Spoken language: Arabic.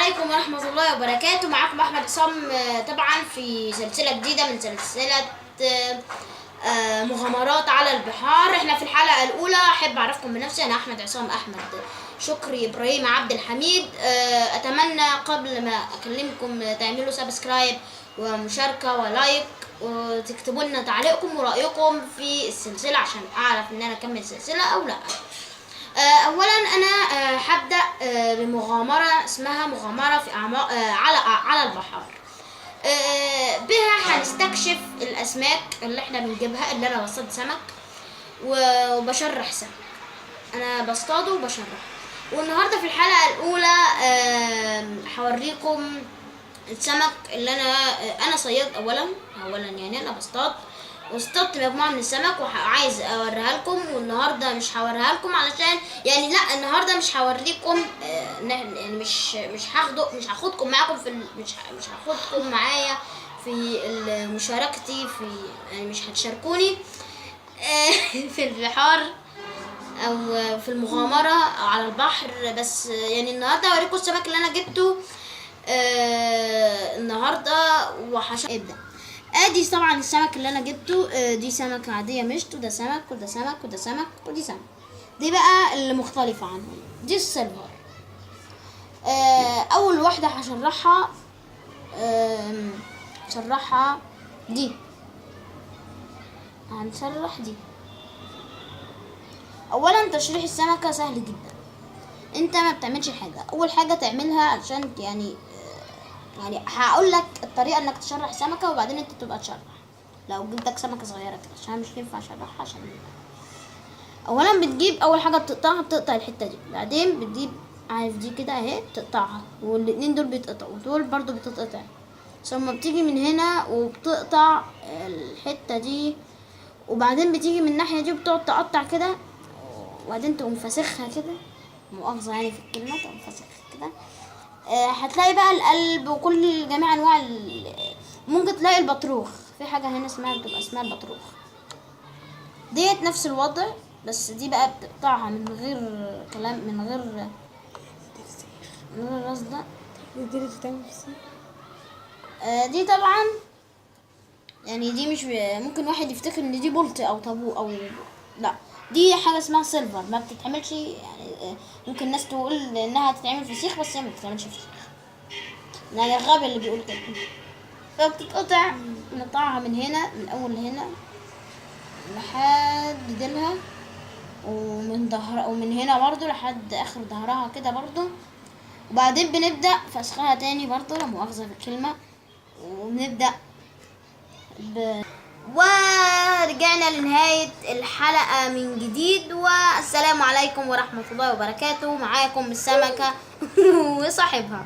عليكم ورحمة الله وبركاته. معاكم أحمد عصام، طبعا في سلسلة جديدة من سلسلة مغامرات على البحار. احنا في الحلقة الأولى. أحب أعرفكم بنفسي، أنا أحمد عصام أحمد شكري إبراهيم عبد الحميد. أتمنى قبل ما أكلمكم تعملوا سبسكرايب ومشاركة ولايك، وتكتبوا لنا تعليقكم ورأيكم في السلسلة عشان أعرف إن أنا أكمل السلسلة أو لأ. اولا انا هبدا بمغامره اسمها مغامره في اعماق على البحر. بها هنستكشف الاسماك اللي احنا بنجيبها، اللي انا بصطاد سمك وبشرح سمك. انا بصطاده وبشرح. والنهارده في الحلقه الاولى هوريكم السمك اللي انا صياد. اولا يعني انا واصطدت مجموعه من السمك وعايز اوريها لكم. والنهارده مش هوريها لكم علشان لا النهارده مش هوريكم، يعني مش هاخدكم معاكم مش هاخدكم معايا في مشاركتي في، يعني مش هتشاركوني في البحار او في المغامره على البحر. بس يعني النهارده هوريكم السمك اللي انا جبته النهارده ابدا. ادي طبعا السمك اللي انا جبته. دي سمكة عادية مشت، وده سمك وده سمك وده سمك ودي سمك. دي بقى اللي مختلفة عنهم، دي السيلفر. اول واحدة هشرحها دي. هنشرح دي. اولا تشريح السمكة سهل جدا. انت ما بتعملش حاجة. اول حاجة تعملها عشان يعني هقول لك الطريقه انك تشرح سمكه، وبعدين انت تبقى تشرح لو جبتك سمكه صغيره كده، عشان مش ينفع اشرحها. عشان اولا بتجيب اول حاجه بتقطع الحته دي، بعدين بتجيب عارف دي كده اهي بتقطعها، والاتنين دول بيتقطعوا ودول برضو بتتقطع، ثم بتيجي من هنا وبتقطع الحته دي، وبعدين بتيجي من الناحيه دي وبتقعد تقطع كده، وبعدين تقوم فاسخها كده. مؤاخذه يعني في الكلمه، تقوم فاسخها كده. هتلاقي بقى القلب وكل جميع انواع ممكن تلاقي البطروخ. في حاجه هنا بتبقى اسمها البطروخ. ديت نفس الوضع، بس دي بقى بتقطعها من غير كلام، من غير رصده. دي طبعا يعني دي مش ممكن واحد يفتكر ان دي بولت او طابو او لا، دي حاجه اسمها سيلفر، ما بتتعملش يعني. ممكن الناس تقول انها تتعمل فسيخ، بس هي ما بتتعملش فسيخ. يعني الغبي اللي بيقول كده. فبتتقطع، نقطعها من هنا، من اول هنا لحد ديلها، ومن ظهرها، ومن هنا برضو لحد اخر ظهرها كده برضو. وبعدين بنبدا فسخها تاني برضو، لا مؤاخذه بالكلمه. وبنبدا ورجعنا لنهاية الحلقة من جديد، والسلام عليكم ورحمة الله وبركاته. معاكم السمكة وصاحبها.